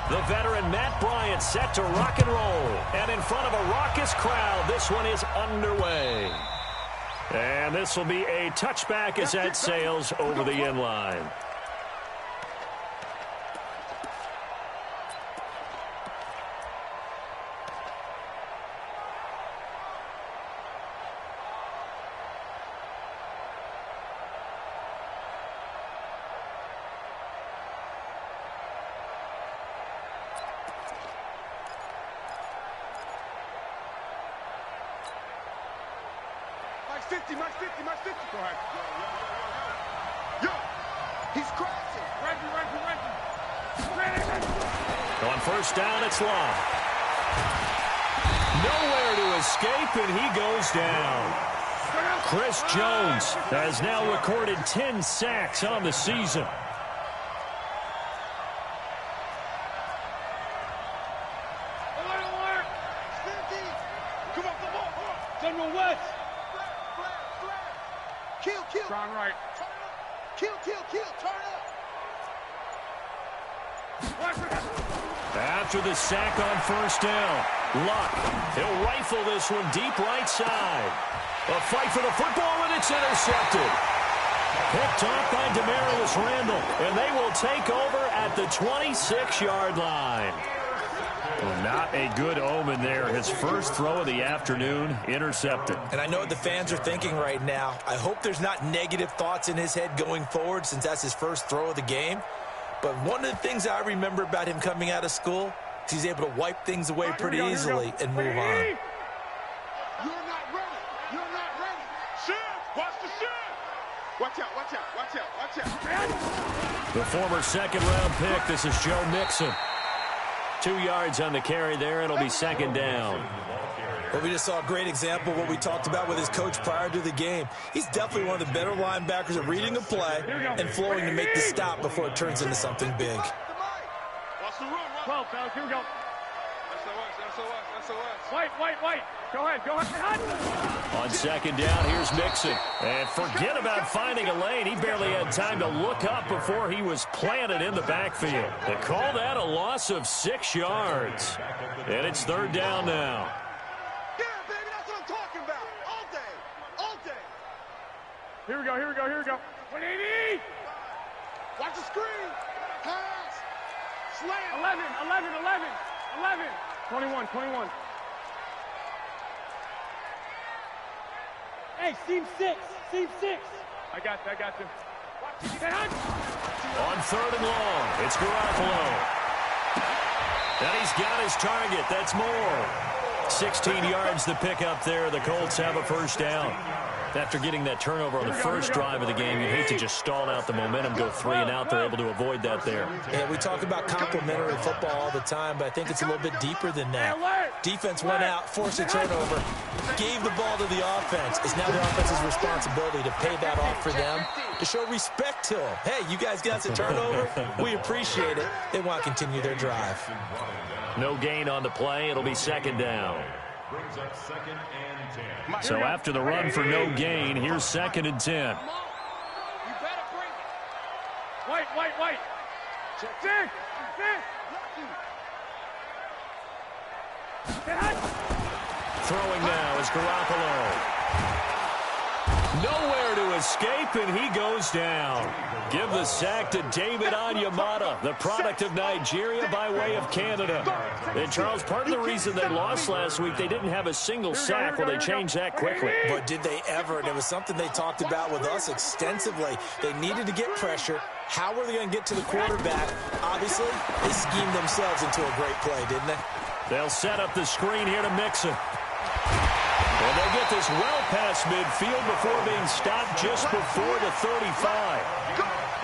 The veteran Matt Bryant set to rock and roll. And in front of a raucous crowd, this one is underway. And this will be a touchback as that sails over the end line. Max 50. Go ahead. Yo. He's crashing. Ranky. On first down, it's Long. Nowhere to escape, and he goes down. Chris Jones has now recorded 10 sacks on the season. Brown right. Kill. Turn up. After the sack on first down, Luck. He'll rifle this one deep right side. A fight for the football, and it's intercepted. Picked off by Demarius Randall, and they will take over at the 26-yard line. Well, not a good omen there. His first throw of the afternoon, intercepted. And I know what the fans are thinking right now. I hope there's not negative thoughts in his head going forward since that's his first throw of the game. But one of the things I remember about him coming out of school is he's able to wipe things away pretty easily and move on. You're not ready. Shoot. Watch the shoot. Watch out. The former second-round pick, this is Joe Mixon. 2 yards on the carry there. It'll be second down. Well, we just saw a great example of what we talked about with his coach prior to the game. He's definitely one of the better linebackers at reading a play and flowing to make the stop before it turns into something big. Watch the run. 12, fellas. Here we go. SOS. White. Go ahead. On second down, here's Mixon. And forget about finding a lane. He barely had time to look up before he was planted in the backfield. They call that a loss of 6 yards. And it's third down now. Yeah, baby, that's what I'm talking about. All day. Here we go. 180. Watch the screen. Pass. Slam. 11. 21. Hey, seam six. I got you. On third and long, it's Garoppolo. And he's got his target. That's more. 16 yards to pick up there. The Colts have a first down. After getting that turnover on the first drive of the game, you'd hate to just stall out the momentum, go 3 and out. They're able to avoid that there. Yeah, we talk about complementary football all the time, but I think it's a little bit deeper than that. Defense went out, forced a turnover, gave the ball to the offense. It's now the offense's responsibility to pay that off for them, to show respect to them. Hey, you guys got the turnover. We appreciate it. They want to continue their drive. No gain on the play. It'll be second down. So after the run for no gain, here's second and 10. You better bring it. White. Check. Throwing now is Garoppolo. Nowhere to escape, and he goes down. Give the sack to David Onyemata, the product of Nigeria by way of Canada. And, Charles, part of the reason they lost last week, they didn't have a single sack. Well, they changed that quickly. But did they ever? And it was something they talked about with us extensively. They needed to get pressure. How were they going to get to the quarterback? Obviously, they schemed themselves into a great play, didn't they? They'll set up the screen here to Mixon. And they'll get this well past midfield before being stopped just before the 35.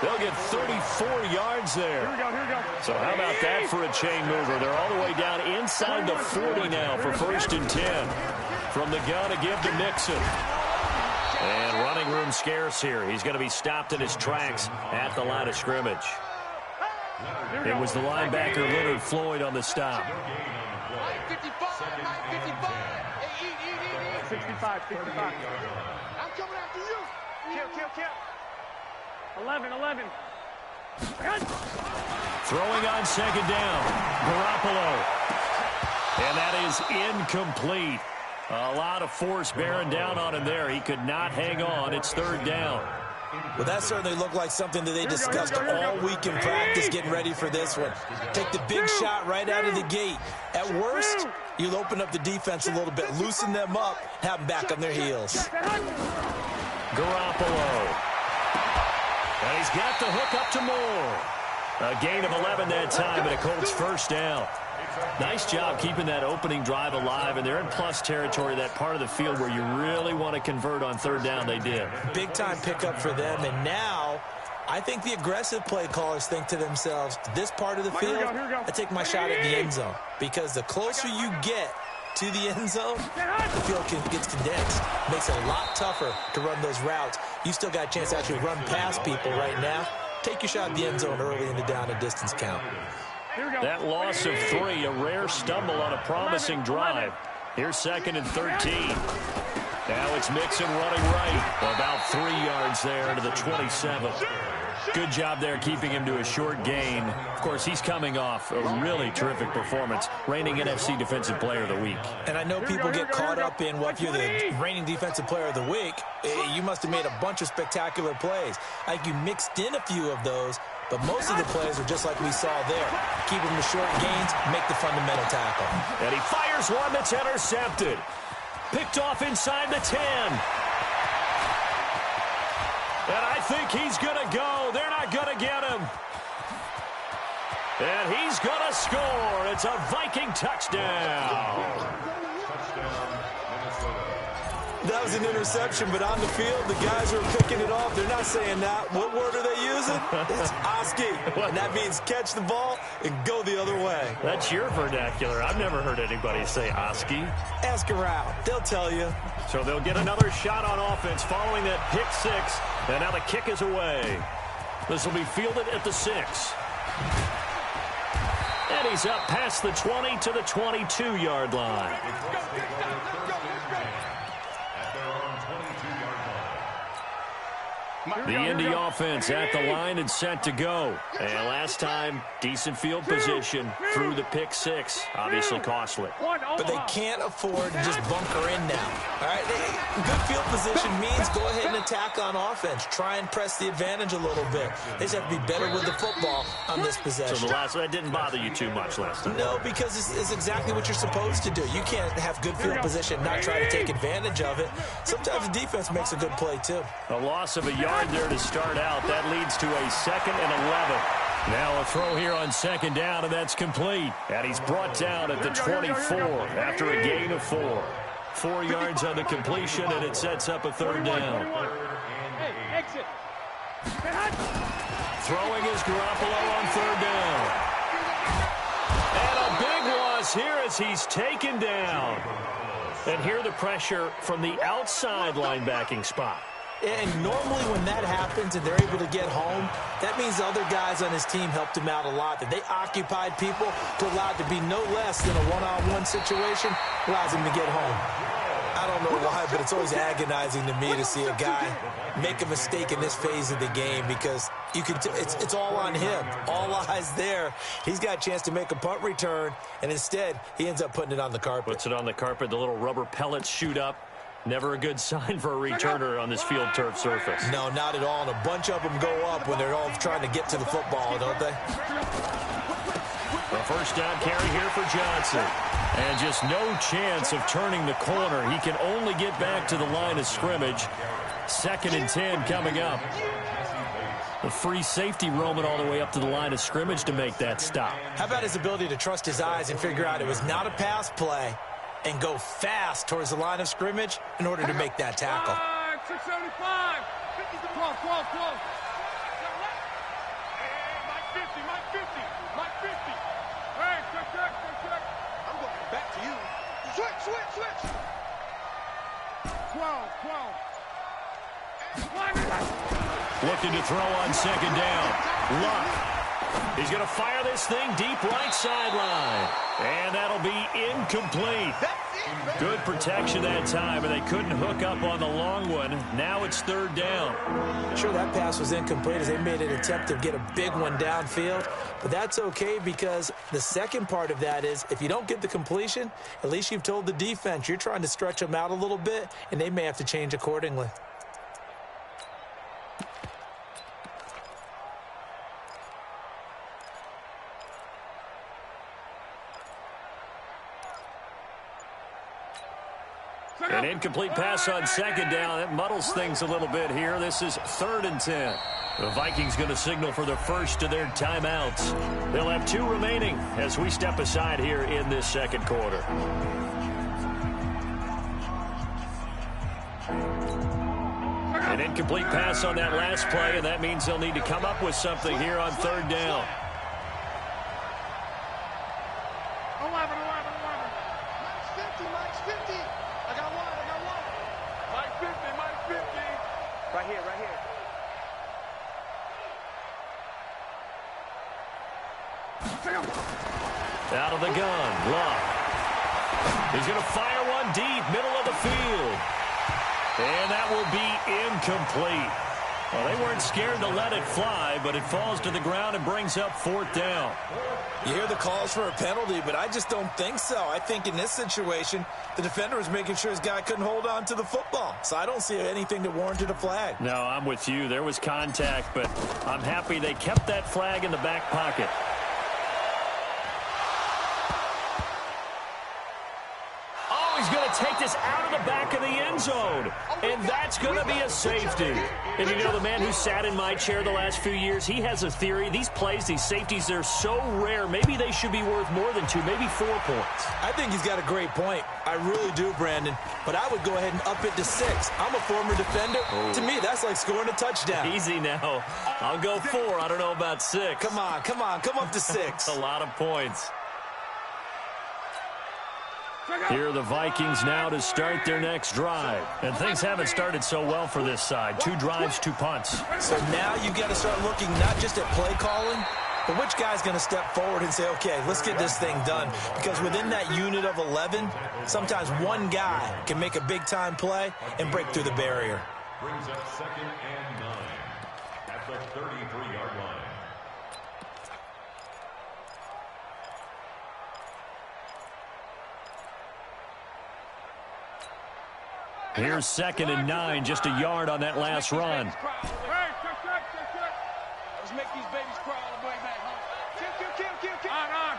They'll get 34 yards there. Here we go. So how about that for a chain mover? They're all the way down inside the 40 now for first and 10. From the gun to give to Mixon. And running room scarce here. He's going to be stopped in his tracks at the line of scrimmage. It was the linebacker Leonard Floyd on the stop. 65. I'm coming after you. Kill. 11. Throwing on second down. Garoppolo. And that is incomplete. A lot of force bearing down on him there. He could not hang on. It's third down. Well, that certainly looked like something that they discussed all week in practice getting ready for this one. Take the big shot right out of the gate. At worst, you'll open up the defense a little bit, loosen them up, have them back on their heels. Garoppolo. And he's got the hook up to Moore. A gain of 11 that time, and a Colts first down. Nice job keeping that opening drive alive, and they're in plus territory, that part of the field where you really want to convert on third down. They did. Big-time pickup for them, and now I think the aggressive play callers think to themselves, this part of the field, I take my shot at the end zone, because the closer you get to the end zone, the field gets condensed. Makes it a lot tougher to run those routes. You still got a chance to actually run past people right now. Take your shot at the end zone early in the down and distance count. That loss of 3, a rare stumble on a promising drive. Here's second and 13. Now it's Mixon running right. About 3 yards there into the 27. Good job there keeping him to a short gain. Of course, he's coming off a really terrific performance, reigning NFC Defensive Player of the Week. And I know people get caught up in, well, if you're the reigning Defensive Player of the Week, you must have made a bunch of spectacular plays. I think you mixed in a few of those, but most of the plays are just like we saw there. Keep them to short gains, make the fundamental tackle. And he fires one that's intercepted. Picked off inside the 10. And I think he's going to go. They're not going to get him. And he's going to score. It's a Viking touchdown. That was an interception, but on the field, the guys who are picking it off, they're not saying that. What word are they using? It's Oski. And that means catch the ball and go the other way. That's your vernacular. I've never heard anybody say Oski. Ask around. They'll tell you. So they'll get another shot on offense following that pick 6. And now the kick is away. This will be fielded at the 6. And he's up past the 20 to the 22-yard line. The Indy offense at the line and set to go. And last time, decent field position through the pick 6. Obviously costly. But they can't afford to just bunker in now. All right, good field position means go ahead and attack on offense. Try and press the advantage a little bit. They just have to be better with the football on this possession. So the last one, that didn't bother you too much last time? No, because it's exactly what you're supposed to do. You can't have good field position and not try to take advantage of it. Sometimes the defense makes a good play, too. A loss of a yard there to start out. That leads to a 2nd and 11. Now a throw here on second down, and that's complete. And he's brought down at the 24 after a gain of 4. 4 yards on the completion, and it sets up a third down. Throwing is Garoppolo on third down. And a big loss here as he's taken down. And here the pressure from the outside linebacking spot. And normally when that happens and they're able to get home, that means the other guys on his team helped him out a lot. That they occupied people to allow it to be no less than a one-on-one situation, allows him to get home. I don't know why, but it's always agonizing to me to see a guy make a mistake in this phase of the game because you can it's all on him. All eyes there. He's got a chance to make a punt return, and instead he ends up putting it on the carpet. Puts it on the carpet. The little rubber pellets shoot up. Never a good sign for a returner on this field turf surface. No, not at all. And a bunch of them go up when they're all trying to get to the football, don't they? A first down carry here for Johnson. And just no chance of turning the corner. He can only get back to the line of scrimmage. 2nd and 10 coming up. The free safety roaming all the way up to the line of scrimmage to make that stop. How about his ability to trust his eyes and figure out it was not a pass play and go fast towards the line of scrimmage in order to make that tackle. 675. 12. Mike 50. Mike 50. Hey, check. I'm going back to you. Switch. 12. Looking to throw on second down. Luck. He's going to fire this thing deep right sideline. And that'll be incomplete. That Good protection that time, and they couldn't hook up on the long one. Now it's third down. Sure, that pass was incomplete as they made an attempt to get a big one downfield, but that's okay because the second part of that is if you don't get the completion, at least you've told the defense you're trying to stretch them out a little bit, and they may have to change accordingly. An incomplete pass on second down. That muddles things a little bit here. This is 3rd and 10. The Vikings going to signal for the first of their timeouts. They'll have 2 remaining as we step aside here in this second quarter. An incomplete pass on that last play, and that means they'll need to come up with something here on 3rd down. Out of the gun, Luck. He's going to fire one deep, middle of the field. And that will be incomplete. Well, they weren't scared to let it fly, but it falls to the ground and brings up 4th down. You hear the calls for a penalty, but I just don't think so. I think in this situation, the defender was making sure his guy couldn't hold on to the football. So I don't see anything that warranted a flag. No, I'm with you. There was contact, but I'm happy they kept that flag in the back pocket. He's going to take this out of the back of the end zone, and that's going to be a safety. And you know, the man who sat in my chair the last few years, he has a theory. These plays, these safeties, they're so rare. Maybe they should be worth more than 2, maybe 4 points. I think he's got a great point. I really do, Brandon. But I would go ahead and up it to 6. I'm a former defender. Oh. To me, that's like scoring a touchdown. Easy now. I'll go 4. I don't know about 6. Come on. Come up to 6. A lot of points. Here are the Vikings now to start their next drive. And things haven't started so well for this side. 2 drives, 2 punts. So now you've got to start looking not just at play calling, but which guy's going to step forward and say, okay, let's get this thing done. Because within that unit of 11, sometimes one guy can make a big-time play and break through the barrier. Brings up 2nd and 9 at the 33-yard line. Here's 2nd and 9, just a yard on that last run. Let's make these babies crawl all the way back home. Kill. On.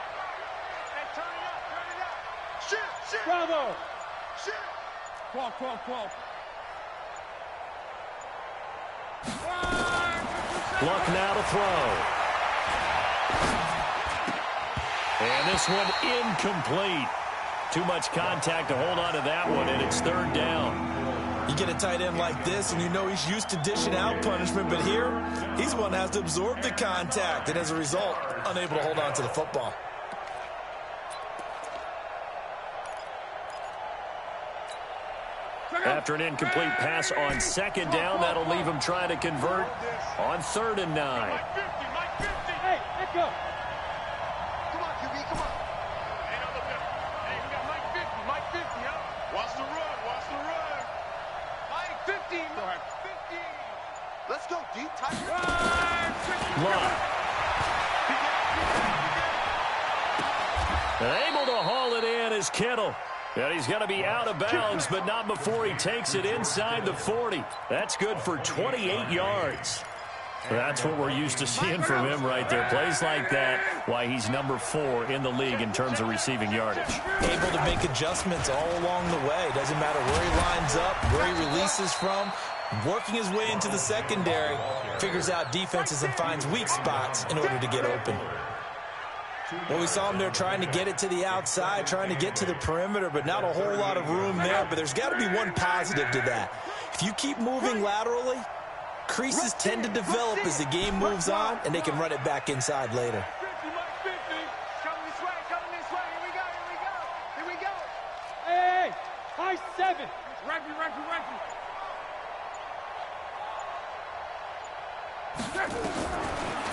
Hey, turn it up. Shoot. Bravo. Shoot. Crawl. Luck now to throw. And this one incomplete. Too much contact to hold on to that one, and it's 3rd down. You get a tight end like this, and you know he's used to dishing out punishment, but here, he's the one that has to absorb the contact, and as a result, unable to hold on to the football. After an incomplete pass on 2nd down, that'll leave him trying to convert on 3rd and 9. Hey, let's go. Come on, QB, come on. Watch the run. Mike, 15. Let's go deep, tight. Luck. And able to haul it in is Kittle. And he's going to be out of bounds, but not before he takes it inside the 40. That's good for 28 yards. That's what we're used to seeing from him right there. Plays like that, why he's number 4 in the league in terms of receiving yardage. Able to make adjustments all along the way. Doesn't matter where he lines up, where he releases from. Working his way into the secondary, figures out defenses and finds weak spots in order to get open. Well, we saw him there trying to get it to the outside, trying to get to the perimeter, but not a whole lot of room there. But there's got to be one positive to that. If you keep moving laterally, creases tend to develop as the game moves on, and they can run it back inside later. Coming this way. Here we go. Hey, high 7. Referee.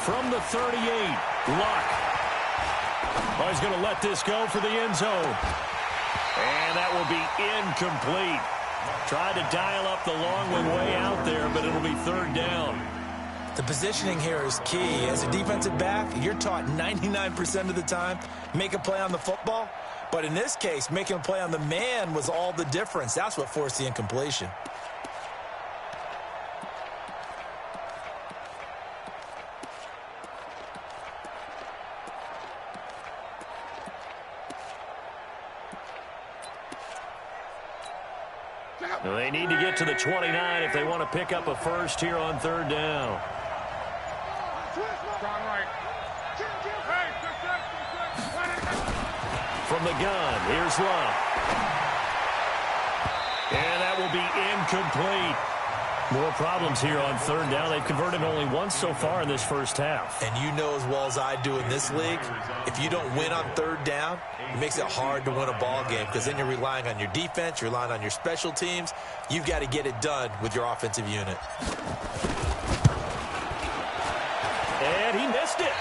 From the 38, Luck. Oh, he's going to let this go for the end zone. And that will be incomplete. Tried to dial up the long one way out there, but it'll be third down. The positioning here is key. As a defensive back, you're taught 99% of the time, make a play on the football. But in this case, making a play on the man was all the difference. That's what forced the incompletion. They need to get to the 29 if they want to pick up a first here on third down. From the gun, here's Luck. And that will be incomplete. More problems here on third down. They've converted only once so far in this first half. And you know as well as I do in this league, if you don't win on third down, it makes it hard to win a ball game because then you're relying on your defense, you're relying on your special teams. You've got to get it done with your offensive unit. And he missed it.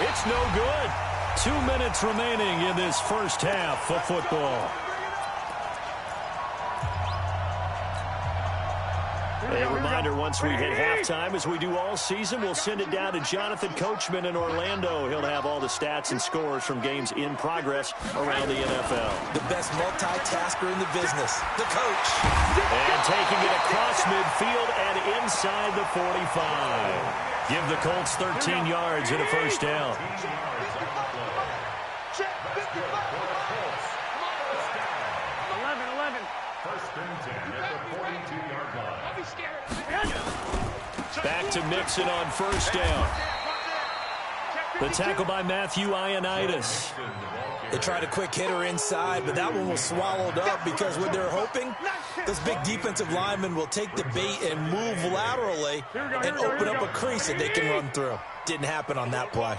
It's no good. 2 minutes remaining in this first half of football. A reminder, once we hit halftime, as we do all season, we'll send it down to Jonathan Coachman in Orlando. He'll have all the stats and scores from games in progress around the NFL. The best multitasker in the business, the coach. And taking it across midfield and inside the 45. Give the Colts 13 yards and a first down. Back to Mixon on first down. The tackle by Matthew Ioannidis. They tried a quick hitter inside, but that one was swallowed up because what they're hoping, this big defensive lineman will take the bait and move laterally and open up a crease that they can run through. Didn't happen on that play.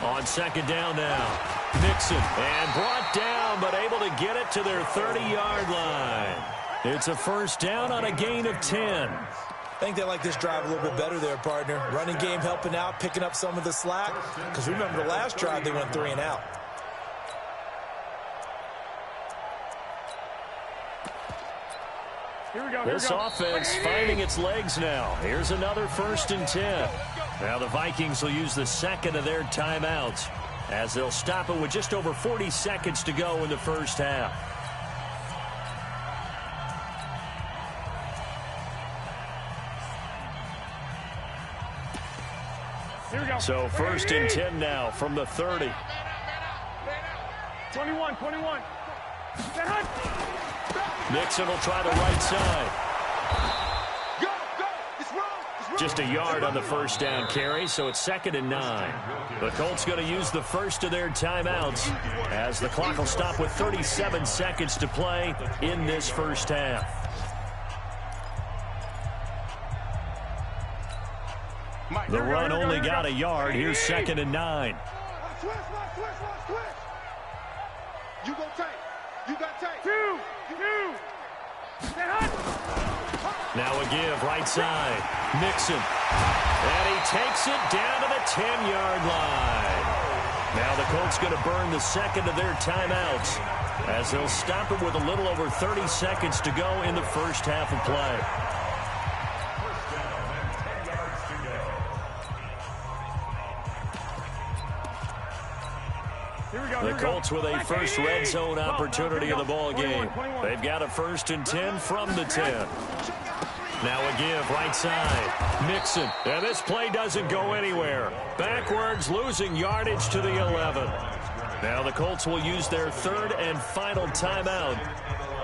On second down now, Mixon, and brought down, but able to get it to their 30-yard line. It's a first down on a gain of 10. I think they like this drive a little bit better there, partner. Running game helping out, picking up some of the slack. Because remember the last drive, they went 3 and out. This offense finding its legs now. Here's another 1st and 10. Now the Vikings will use the second of their timeouts as they'll stop it with just over 40 seconds to go in the first half. So 1st and 10 now from the 30. 21. Nixon will try the right side. Just a yard on the first down carry, so it's 2nd and 9. The Colts going to use the first of their timeouts as the clock will stop with 37 seconds to play in this first half. The run only got a yard. Here's 2nd and 9. You go tight. You got tight. Two. Now a give, right side. Mixon. And he takes it down to the 10-yard line. Now the Colts going to burn the second of their timeouts as they'll stop it with a little over 30 seconds to go in the first half of play. The Colts with a first red zone opportunity of the ball game. They've got a 1st and 10 from the 10. Now a give, right side. Mixon. And this play doesn't go anywhere. Backwards, losing yardage to the 11. Now the Colts will use their 3rd and final timeout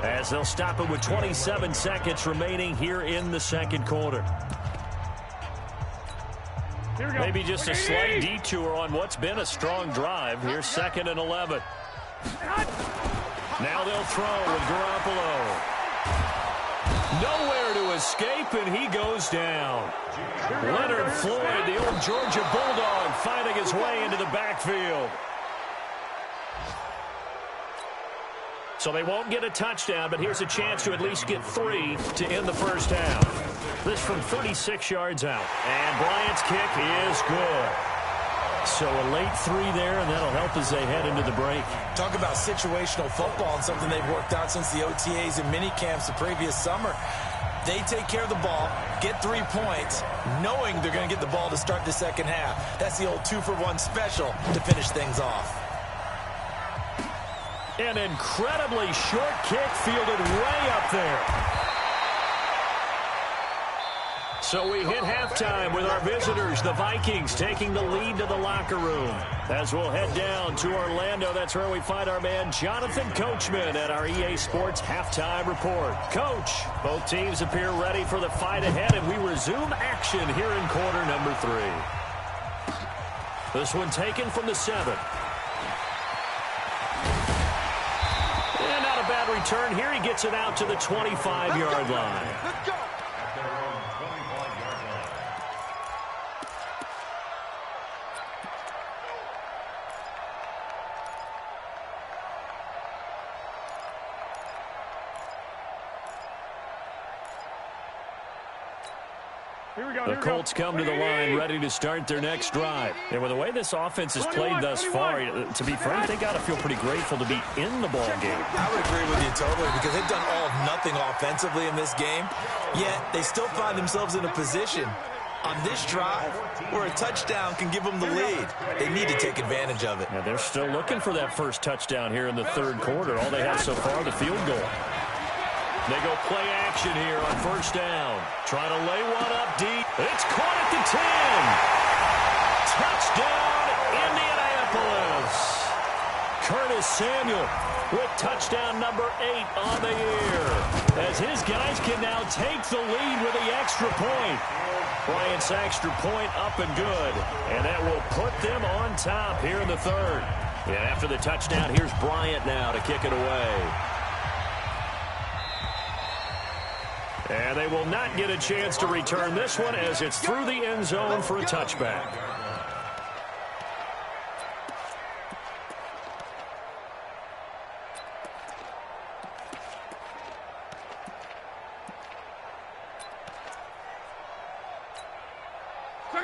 as they'll stop it with 27 seconds remaining here in the second quarter. Maybe just a slight detour on what's been a strong drive. Here's 2nd and 11. Now they'll throw with Garoppolo. Nowhere to escape, and he goes down. Leonard Floyd, the old Georgia Bulldog, finding his way into the backfield. So they won't get a touchdown, but here's a chance to at least get 3 to end the first half. This from 36 yards out. And Bryant's kick is good. So a late 3 there, and that'll help as they head into the break. Talk about situational football and something they've worked out since the OTAs and mini camps the previous summer. They take care of the ball, get 3 points, knowing they're going to get the ball to start the second half. That's the old 2-for-1 special to finish things off. An incredibly short kick fielded way up there. So we hit halftime with our visitors, the Vikings, taking the lead to the locker room. As we'll head down to Orlando, that's where we find our man Jonathan Coachman at our EA Sports Halftime Report. Coach, both teams appear ready for the fight ahead, and we resume action here in quarter number 3. This one taken from the 7. And not a bad return here. He gets it out to the 25-yard line. Let's go. The Colts come to the line ready to start their next drive. And with the way this offense has played thus far, to be frank, they got to feel pretty grateful to be in the ball game. I would agree with you totally because they've done all of nothing offensively in this game, yet they still find themselves in a position on this drive where a touchdown can give them the lead. They need to take advantage of it. Yeah, they're still looking for that first touchdown here in the third quarter. All they have so far, the field goal. They go play action here on first down. Trying to lay one up deep. It's caught at the 10. Touchdown, Indianapolis. Curtis Samuel with touchdown number 8 on the year. As his guys can now take the lead with the extra point. Bryant's extra point up and good. And that will put them on top here in the third. And after the touchdown, here's Bryant now to kick it away. And they will not get a chance to return this one as it's through the end zone for a touchback.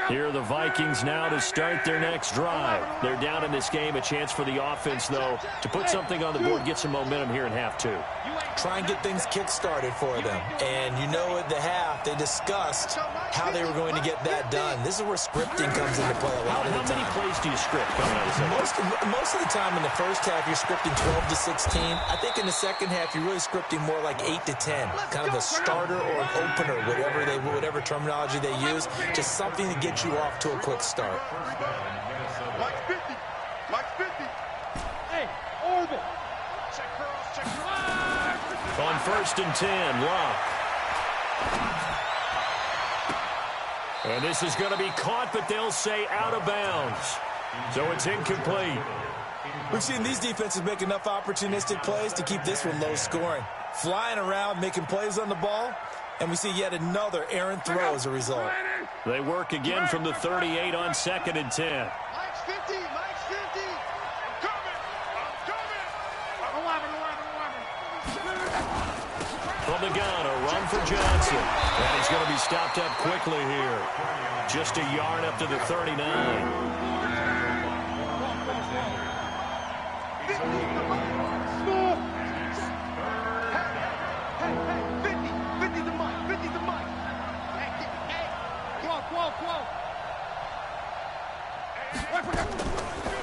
Here are the Vikings now to start their next drive. They're down in this game. A chance for the offense, though, to put something on the board, get some momentum here in half 2. Try and get things kick-started for them. And you know at the half, they discussed how they were going to get that done. This is where scripting comes into play a lot of the time. How many plays do you script coming out of the second? Most of the time in the first half, you're scripting 12 to 16. I think in the second half, you're really scripting more like 8 to 10. Kind of a starter or an opener, whatever terminology they use. Just something to get you off to a quick start. Mike 50. Mike 50. Hey, orbit. Check cross, check cross. On first and 10, Locke. And this is going to be caught, but they'll say out of bounds. So it's incomplete. We've seen these defenses make enough opportunistic plays to keep this one low scoring. Flying around, making plays on the ball, and we see yet another errant throw as a result. They work again from the 38 on second and 10. Mike's 50. Mike's 50. I'm coming. From the gun, a run for Johnson. And he's going to be stopped up quickly here. Just a yard up to the 39.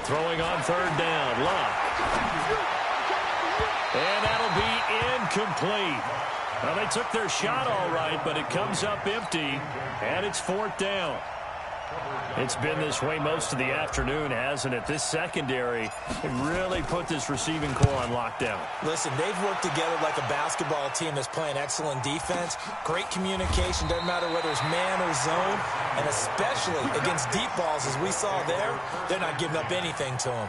Throwing on third down, Locke. And that'll be incomplete. Well, they took their shot all right, but it comes up empty, and it's fourth down. It's been this way most of the afternoon, hasn't it? This secondary really put this receiving core on lockdown. Listen, they've worked together like a basketball team that's playing excellent defense. Great communication, doesn't matter whether it's man or zone, and especially against deep balls as we saw there, they're not giving up anything to them.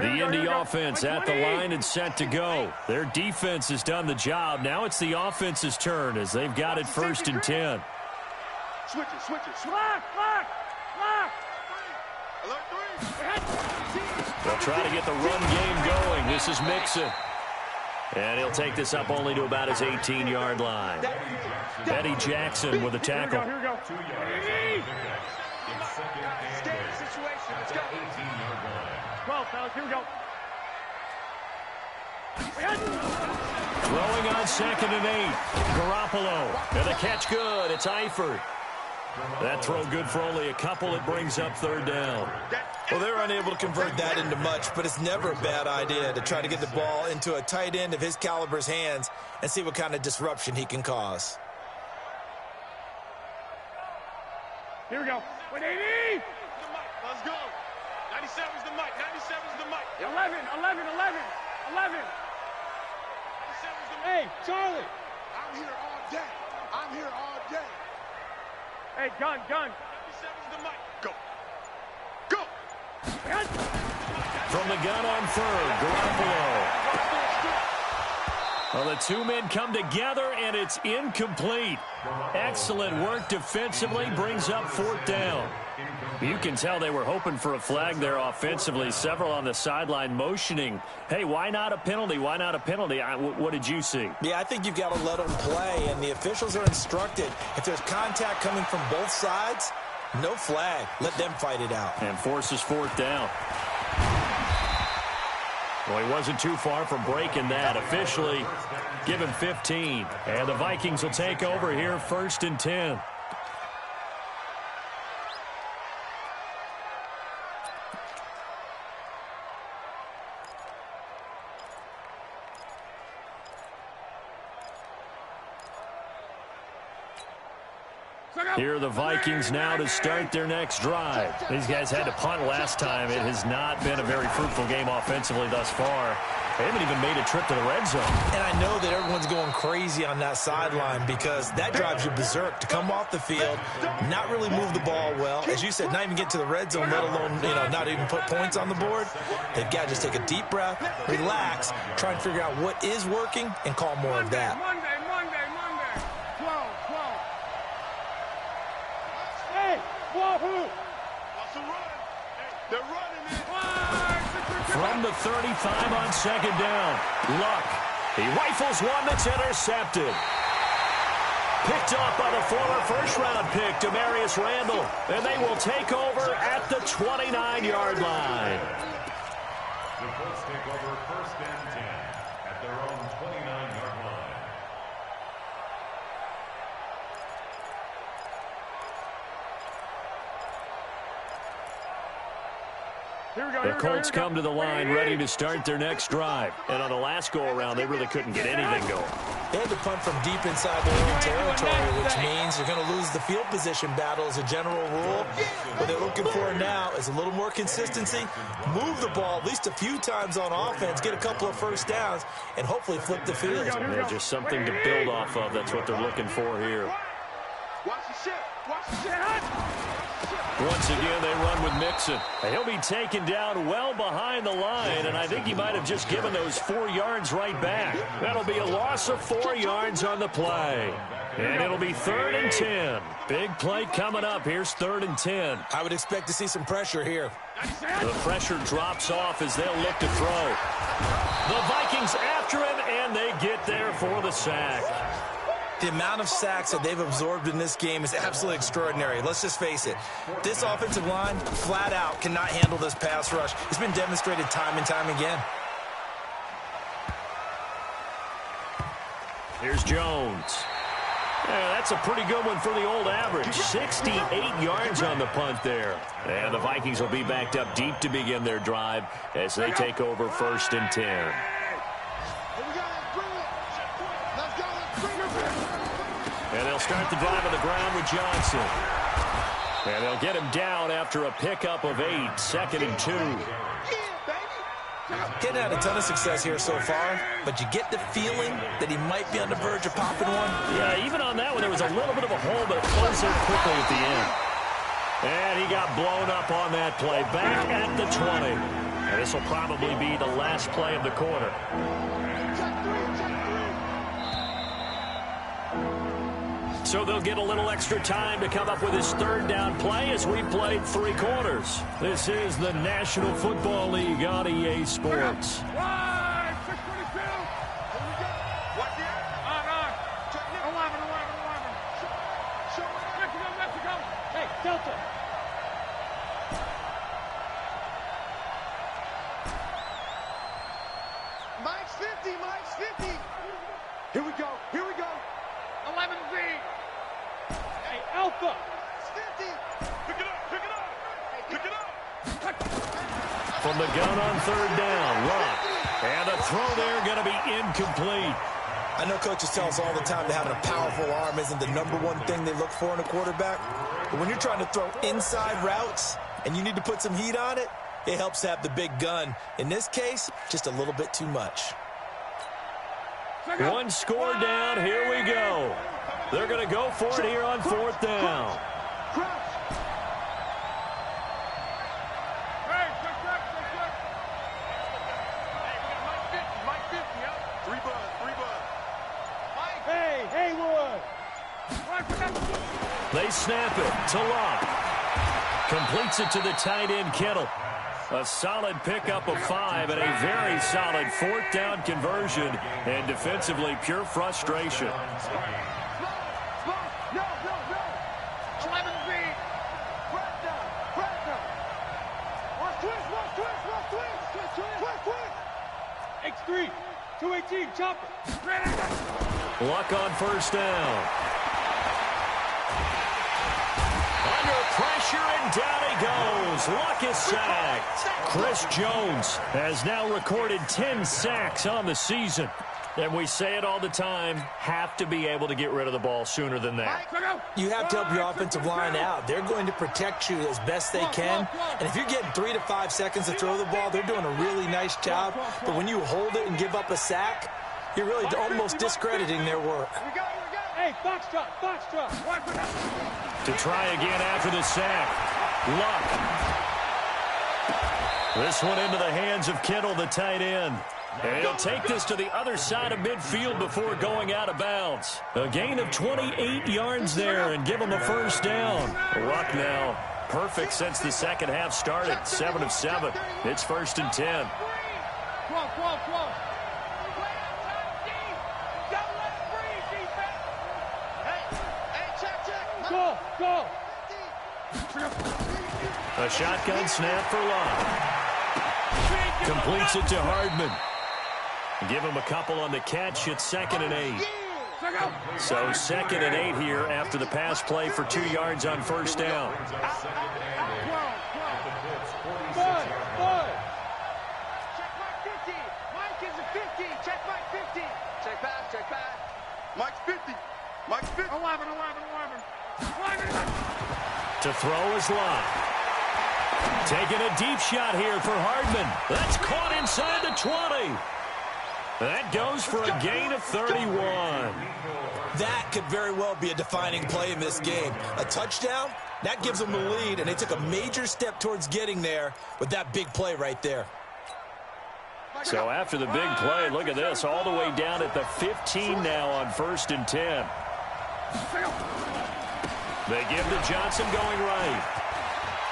The Indy offense at the line and set to go. Their defense has done the job. Now it's the offense's turn as they've got it first and 10. Switch it. Lock. They'll try to get the run game going. This is Mixon. And he'll take this up only to about his 18-yard line. Eddie Jackson with a tackle. Here we go. Scary situation. Let's go. 12, fellas. Here we go. Throwing on 2nd and 8. Garoppolo. And the catch good. It's Eifert. That throw good for only a couple. It brings up 3rd down. Well, they're unable to convert that into much, but it's never a bad idea to try to get the ball into a tight end of his caliber's hands and see what kind of disruption he can cause. Here we go. 180. Let's go. 97's the mic. 97's the mic. 11. 97's the mic. Hey, Charlie. I'm here all day. I'm here all day. Hey, gun. 97's the mic. Go. Go. From the gun on 3rd, Garoppolo. Well, the two men come together, and it's incomplete. Excellent work defensively, brings up 4th down. You can tell they were hoping for a flag there offensively. Several on the sideline motioning, hey, why not a penalty? Why not a penalty? What did you see? Yeah, I think you've got to let them play, and the officials are instructed. If there's contact coming from both sides, no flag. Let them fight it out. And forces 4th down. Well, he wasn't too far from breaking that. Officially given 15. And the Vikings will take over here 1st and 10. Here are the Vikings now to start their next drive. These guys had to punt last time. It has not been a very fruitful game offensively thus far. They haven't even made a trip to the red zone. And I know that everyone's going crazy on that sideline because that drives you berserk to come off the field, not really move the ball well. As you said, not even get to the red zone, let alone, not even put points on the board. They've got to just take a deep breath, relax, try and figure out what is working, and call more of that. Monday. 12. Hey, wahoo! What's the run? They're running it. From the 35 on 2nd down. Luck. He rifles one that's intercepted. Picked off by the former first-round pick, Demarius Randall. And they will take over at the 29-yard line. The Colts take over 1st and 10 at their own 29-yard line. The Colts come to the line ready to start their next drive. And on the last go-around, they really couldn't get anything going. They had to punt from deep inside their own territory, which means you're going to lose the field position battle as a general rule. What they're looking for now is a little more consistency, move the ball at least a few times on offense, get a couple of first downs, and hopefully flip the field. Yeah, just something to build off of. That's what they're looking for here. Watch the ship. Watch the ship. Once again, they run with Mixon. He'll be taken down well behind the line, and I think he might have just given those 4 yards right back. That'll be a loss of 4 yards on the play. And it'll be 3rd and 10. Big play coming up. Here's 3rd and 10. I would expect to see some pressure here. The pressure drops off as they'll look to throw. The Vikings after him, and they get there for the sack. The amount of sacks that they've absorbed in this game is absolutely extraordinary. Let's just face it. This offensive line, flat out, cannot handle this pass rush. It's been demonstrated time and time again. Here's Jones. Yeah, that's a pretty good one for the old average. 68 yards on the punt there. And the Vikings will be backed up deep to begin their drive as they take over 1st and 10. And they'll start the drive on the ground with Johnson. And they'll get him down after a pickup of 8, 2nd and 2. Getting had a ton of success here so far, but you get the feeling that he might be on the verge of popping one. Yeah, even on that one, there was a little bit of a hole, but it closed in quickly at the end. And he got blown up on that play. Back at the 20. And this will probably be the last play of the quarter. So they'll get a little extra time to come up with his third down play as we played 3 quarters. This is the National Football League on EA Sports. Delta. Mike's 50, Mike's 50. Here we go, here we go. 11Z. Hey, Alpha. It's 50. Pick it up, pick it up. Pick it up. From the gun on third down, Luck. And the throw there going to be incomplete. I know coaches tell us all the time that having a powerful arm isn't the #1 thing they look for in a quarterback. But when you're trying to throw inside routes and you need to put some heat on it, it helps to have the big gun. In this case, just a little bit too much. 1 score down. Here we go. They're going to go for it here on 4th down. They snap it to Locke. Completes it to the tight end, Kittle. A solid pickup of 5 and a very solid 4th down conversion. And defensively, pure frustration. X3, 218, chopper. Luck on 1st down. Under pressure, and down he goes. Luck is sacked. Chris Jones has now recorded 10 sacks on the season. And we say it all the time, have to be able to get rid of the ball sooner than that. You have to help your offensive line out. They're going to protect you as best they can. And if you're getting 3 to 5 seconds to throw the ball, they're doing a really nice job. But when you hold it and give up a sack, you're really almost discrediting their work. Hey, Foxtrot, Foxtrot. To try again after the sack. Luck. This one into the hands of Kittle, the tight end. And he'll take this to the other side of midfield before going out of bounds. A gain of 28 yards there and give him a 1st down. Luck now perfect since the second half started. 7 of 7. It's 1st and 10. Go. A shotgun snap for Luck. Completes it to Hardman. Give him a couple on the catch. It's 2nd and 8. So 2nd and 8 here after the pass play for 2 yards on 1st down. Check Mike 50. Mike is a 50. Check Mike 50. Check back, check back. Mike's 50. Mike's 50. 11. To throw is Luck. Taking a deep shot here for Hardman. That's caught inside the 20. That goes for a gain of 31. That could very well be a defining play in this game. A touchdown, that gives them the lead, and they took a major step towards getting there with that big play right there. So after the big play, look at this, all the way down at the 15 now on 1st and 10. They give to Johnson going right.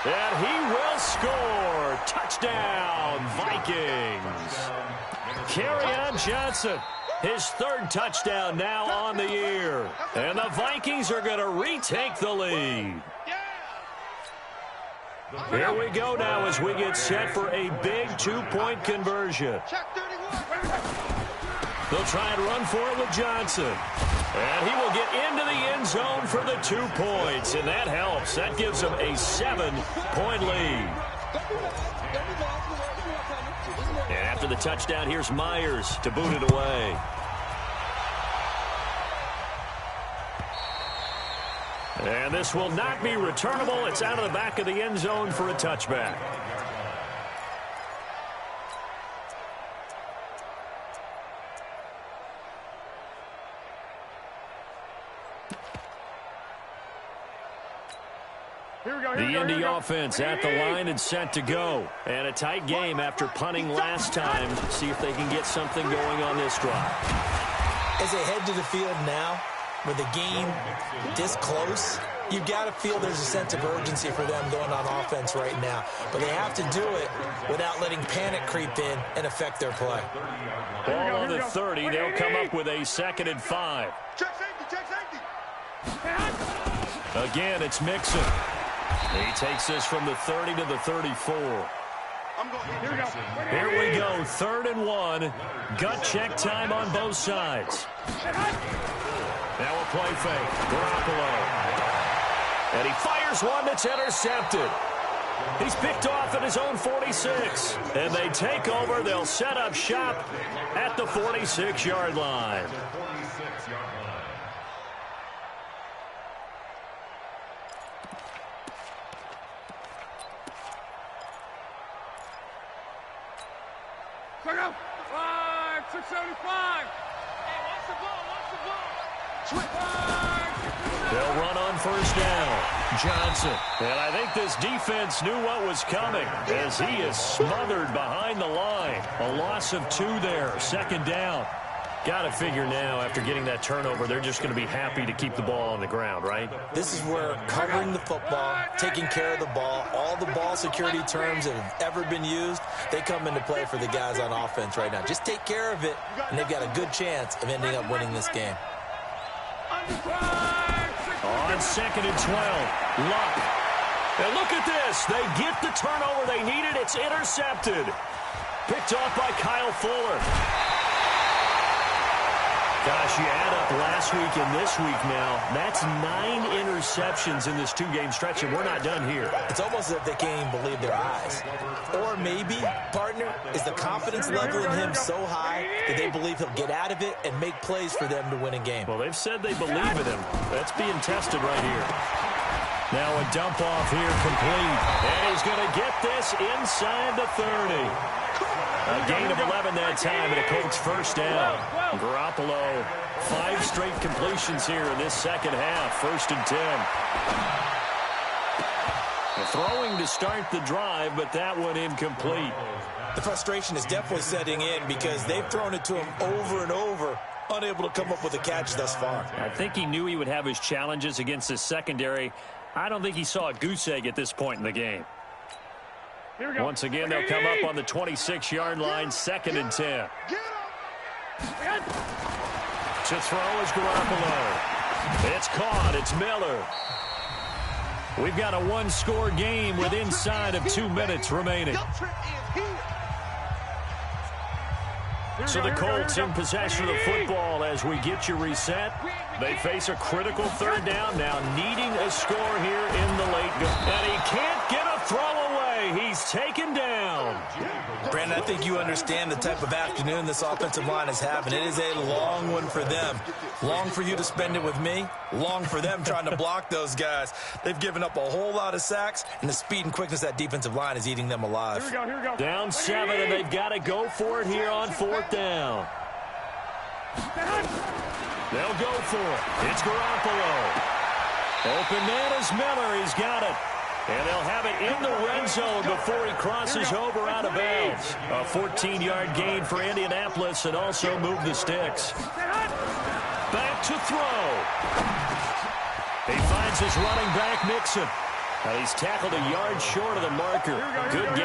And he will score. Touchdown, Vikings. Kerryon Johnson, his 3rd touchdown now on the year. And the Vikings are going to retake the lead. Here we go now as we get set for a big 2-point conversion. They'll try and run for it with Johnson. And he will get into the end zone for the 2 points. And that helps. That gives them a 7-point lead. And after the touchdown, here's Myers to boot it away. And this will not be returnable. It's out of the back of the end zone for a touchback. The Indy offense at the line and set to go. And a tight game after punting last time. See if they can get something going on this drive. As they head to the field now, With a game this close, you've got to feel there's a sense of urgency for them going on offense right now. But they have to do it without letting panic creep in and affect their play. Ball on the 30. They'll come up with a 2nd and 5. Check safety, check safety. Again, it's Mixon. He takes this from the 30 to the 34. Here we go, 3rd and 1. Gut check time on both sides. Now a play fake. Garoppolo. And he fires one that's intercepted. He's picked off at his own 46. And they take over. They'll set up shop at the 46-yard line. Check out. 675. Hey, watch the ball, watch the ball. They'll run on 1st down. Johnson. And I think this defense knew what was coming as he is smothered behind the line. A loss of 2 there. 2nd down. Got to figure now, after getting that turnover, they're just going to be happy to keep the ball on the ground, right? This is where covering the football, taking care of the ball, all the ball security terms that have ever been used, they come into play for the guys on offense right now. Just take care of it, and they've got a good chance of ending up winning this game. On 2nd and 12, Luck. And look at this. They get the turnover they needed. It's intercepted. Picked off by Kyle Fuller. Gosh, you add up last week and this week now. That's 9 interceptions in this 2-game stretch, and we're not done here. It's almost as if they can't even believe their eyes. Or maybe, partner, is the confidence level in him so high that they believe he'll get out of it and make plays for them to win a game. Well, they've said they believe in him. That's being tested right here. Now a dump off here complete. And he's going to get this inside the 30. A gain of 11 that time, and a Colts 1st down. Garoppolo, 5 straight completions here in this 2nd half. 1st and 10. The throwing to start the drive, but that one incomplete. The frustration is definitely setting in because they've thrown it to him over and over, unable to come up with a catch thus far. I think he knew he would have his challenges against his secondary. I don't think he saw a goose egg at this point in the game. Once again, they'll come up on the 26-yard line, 2nd and 10. To throw is Garoppolo. It's caught. It's Miller. We've got a 1-score game with inside of 2 minutes remaining. So the Colts in possession of the football as we get you reset. They face a critical 3rd down now, needing a score here in the late go. And he can't get a throw away. He's taken down. Brandon, I think you understand the type of afternoon this offensive line is having. It is a long one for them. Long for you to spend it with me. Long for them trying to block those guys. They've given up a whole lot of sacks, and the speed and quickness of that defensive line is eating them alive. Here we go. Down 7, and they've got to go for it here on 4th down. They'll go for it. It's Garoppolo. Open man is Miller. He's got it. And they'll have it in the red zone before he crosses over out of bounds. A 14-yard gain for Indianapolis and also move the sticks. Back to throw. He finds his running back, Mixon. He's tackled a yard short of the marker. Good game.